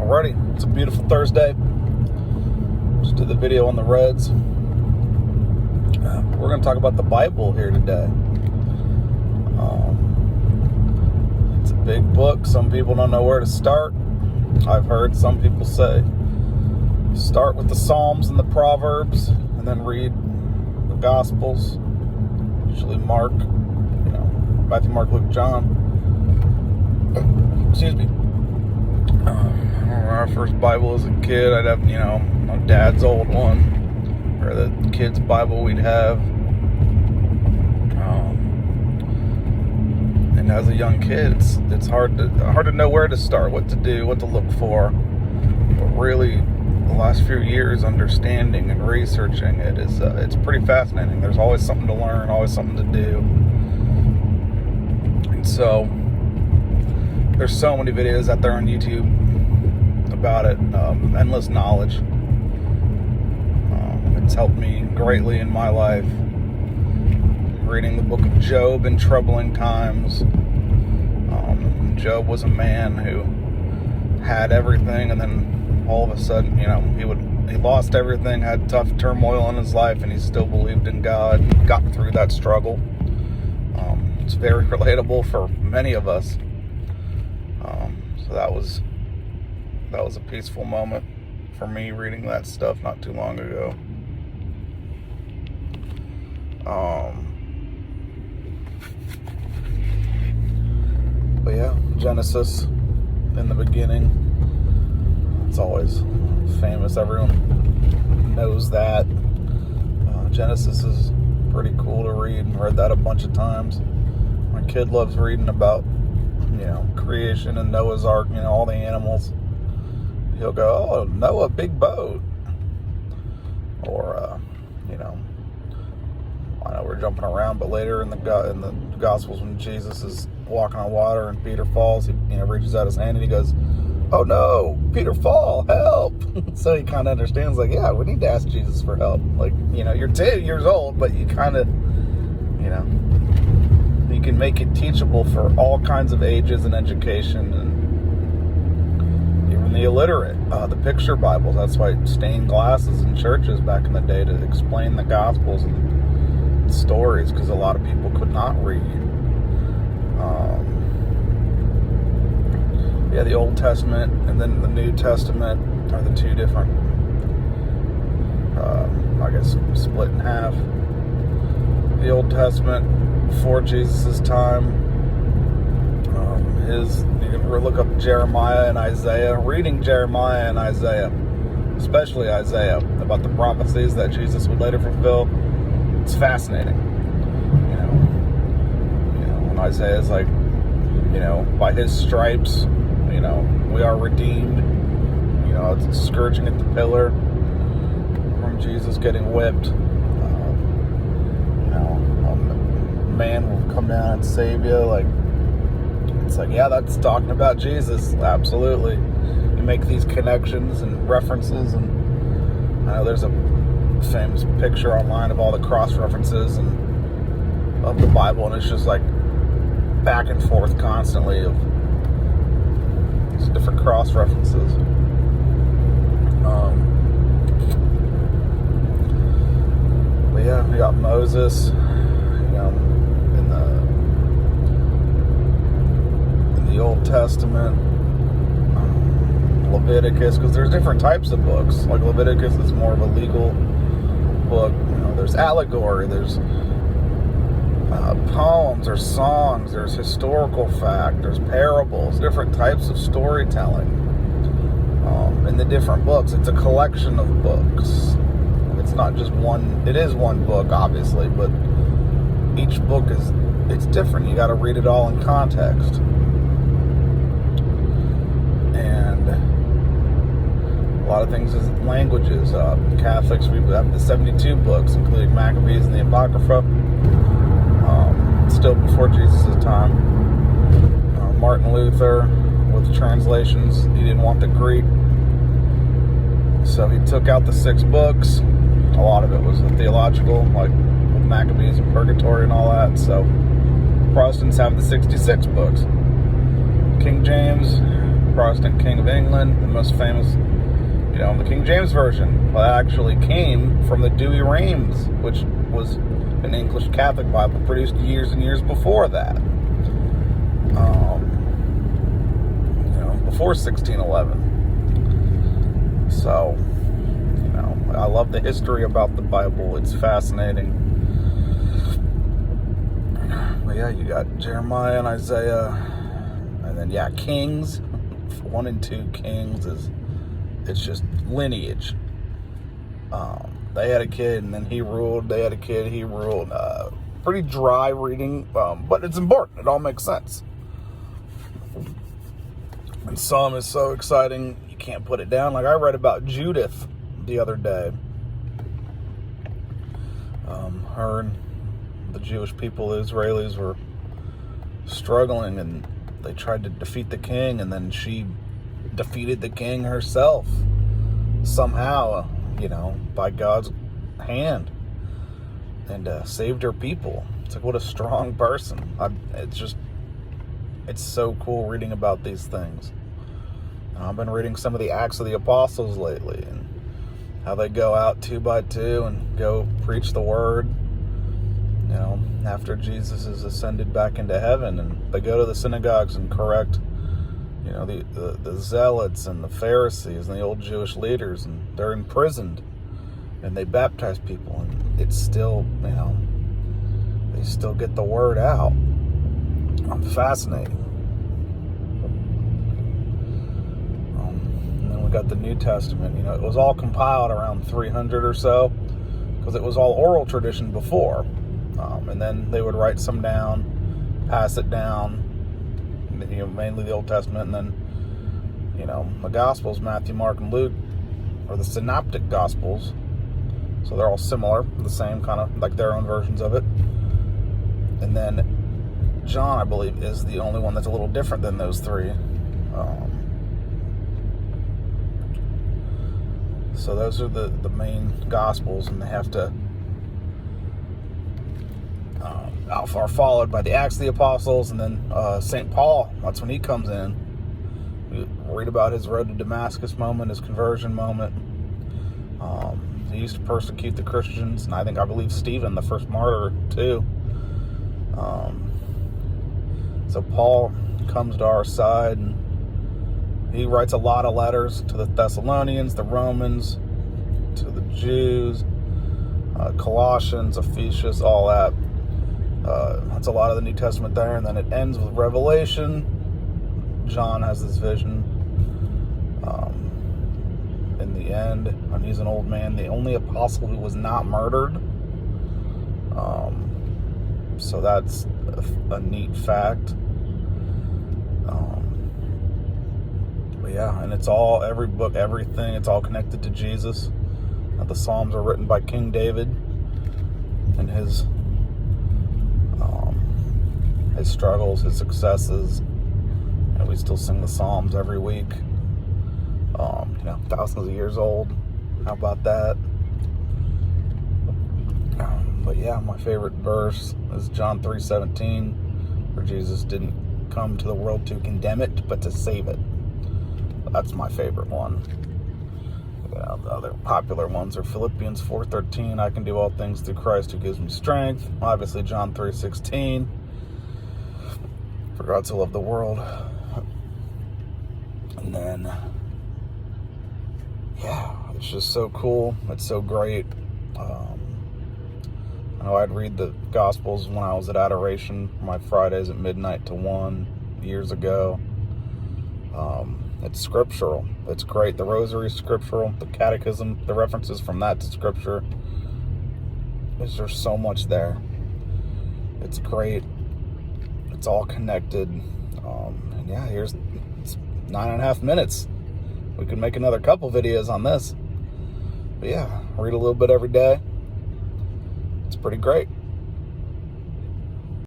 Alrighty, it's a beautiful Thursday. Just did the video on the Reds. We're going to talk about the Bible here today. It's a big book. Some people don't know where to start. I've heard some people say, start with the Psalms and the Proverbs, and then read the Gospels. Usually Mark, Matthew, Mark, Luke, John. Excuse me. Our first Bible as a kid, I'd have, my dad's old one, or the kids' Bible we'd have. And as a young kid, it's hard to know where to start, what to do, what to look for. But really, the last few years, understanding and researching it is it's pretty fascinating. There's always something to learn, always something to do. And so there's so many videos out there on YouTube about it, endless knowledge. It's helped me greatly in my life. Reading the book of Job in troubling times. Job was a man who had everything, and then all of a sudden, he lost everything, had tough turmoil in his life, and he still believed in God, got through that struggle. It's very relatable for many of us. So that was a peaceful moment for me reading that stuff not too long ago. But yeah, Genesis in the beginning. It's always famous. Everyone knows that. Genesis is pretty cool to read. I've read that a bunch of times. My kid loves reading about, creation and Noah's Ark, all the animals. He'll go, oh, Noah, big boat. Or, I know we're jumping around, but later in the Gospels, when Jesus is walking on water and Peter falls, he reaches out his hand and he goes, oh no, Peter, fall, help. So he kind of understands, yeah, we need to ask Jesus for help. You're 2 years old, but you kind of, you can make it teachable for all kinds of ages and education, and even the illiterate. The picture Bibles, that's why stained glasses in churches back in the day to explain the Gospels and stories, because a lot of people could not read. The Old Testament and then the New Testament are the two different, split in half. The Old Testament, before Jesus' time, you can look up Jeremiah and Isaiah. Reading Jeremiah and Isaiah, especially Isaiah, about the prophecies that Jesus would later fulfill, it's fascinating. When Isaiah's by his stripes, we are redeemed. It's scourging at the pillar from Jesus getting whipped. Man will come down and save you. That's talking about Jesus. Absolutely. You make these connections and references, and I know there's a famous picture online of all the cross references of the Bible, and it's just back and forth constantly of these different cross references. We got Moses, in the Old Testament, Leviticus, because there's different types of books. Leviticus is more of a legal book. There's allegory, there's poems, there's songs, there's historical fact, there's parables, different types of storytelling in the different books. It's a collection of books. It's not just one. It is one book, obviously, but each book it's different. You got to read it all in context. And a lot of things is languages. Catholics, we have the 72 books, including Maccabees and the Apocrypha. Still before Jesus' time. Martin Luther, with translations, he didn't want the Greek, so he took out the 6 books. A lot of it was theological, with Maccabees and Purgatory and all that. So Protestants have the 66 books. King James Protestant king of England, the most famous, the King James Version. Well, that actually came from the Douay-Rheims, which was an English Catholic Bible produced years and years before that. Before 1611. So, I love the history about the Bible. It's fascinating. But yeah, you got Jeremiah and Isaiah, and then Kings. 1 and 2 Kings it's just lineage. They had a kid, and then he ruled. They had a kid, he ruled. Pretty dry reading, but it's important. It all makes sense. And Psalm is so exciting, you can't put it down. Like, I read about Judith the other day. Her and the Jewish people, the Israelis, were struggling, and they tried to defeat the king, and then she defeated the king herself somehow, by God's hand, and saved her people. It's like, what a strong person. It's so cool reading about these things. I've been reading some of the Acts of the Apostles lately, and how they go out 2 by 2 and go preach the word, after Jesus is ascended back into heaven, and they go to the synagogues and correct, the zealots and the Pharisees and the old Jewish leaders, and they're imprisoned, and they baptize people, and it's still, they still get the word out. Fascinating. And then we got the New Testament. It was all compiled around 300 or so, because it was all oral tradition before. And then they would write some down, pass it down, mainly the Old Testament, and then, the Gospels, Matthew, Mark, and Luke, are the synoptic Gospels. So they're all similar, the same, kind of like their own versions of it. And then John, I believe, is the only one that's a little different than those three. So those are the main Gospels, and they have to are followed by the Acts of the Apostles, and then St. Paul. That's when he comes in. We read about his road to Damascus moment, his conversion moment. He used to persecute the Christians, and I believe Stephen, the first martyr, too. So Paul comes to our side, and he writes a lot of letters to the Thessalonians, the Romans, to the Jews, Colossians, Ephesians, all that. That's a lot of the New Testament there, and then it ends with Revelation. John has this vision in the end, and he's an old man, the only apostle who was not murdered. So that's a neat fact. But yeah, and it's all, every book, everything, it's all connected to Jesus. The Psalms are written by King David and his struggles, his successes, and we still sing the Psalms every week. Thousands of years old. How about that? But yeah, my favorite verse is John 3:17, where Jesus didn't come to the world to condemn it, but to save it. That's my favorite one. The other popular ones are Philippians 4:13, I can do all things through Christ who gives me strength. Obviously, John 3:16, for God so loved the world. And then, it's just so cool. It's so great. I know I'd read the Gospels when I was at Adoration, my Fridays at midnight to 1 years ago. It's scriptural. It's great. The Rosary is scriptural. The Catechism, the references from that to Scripture. There's just so much there. It's great. It's all connected. And here's 9.5 minutes. We could make another couple videos on this. But read a little bit every day. It's pretty great.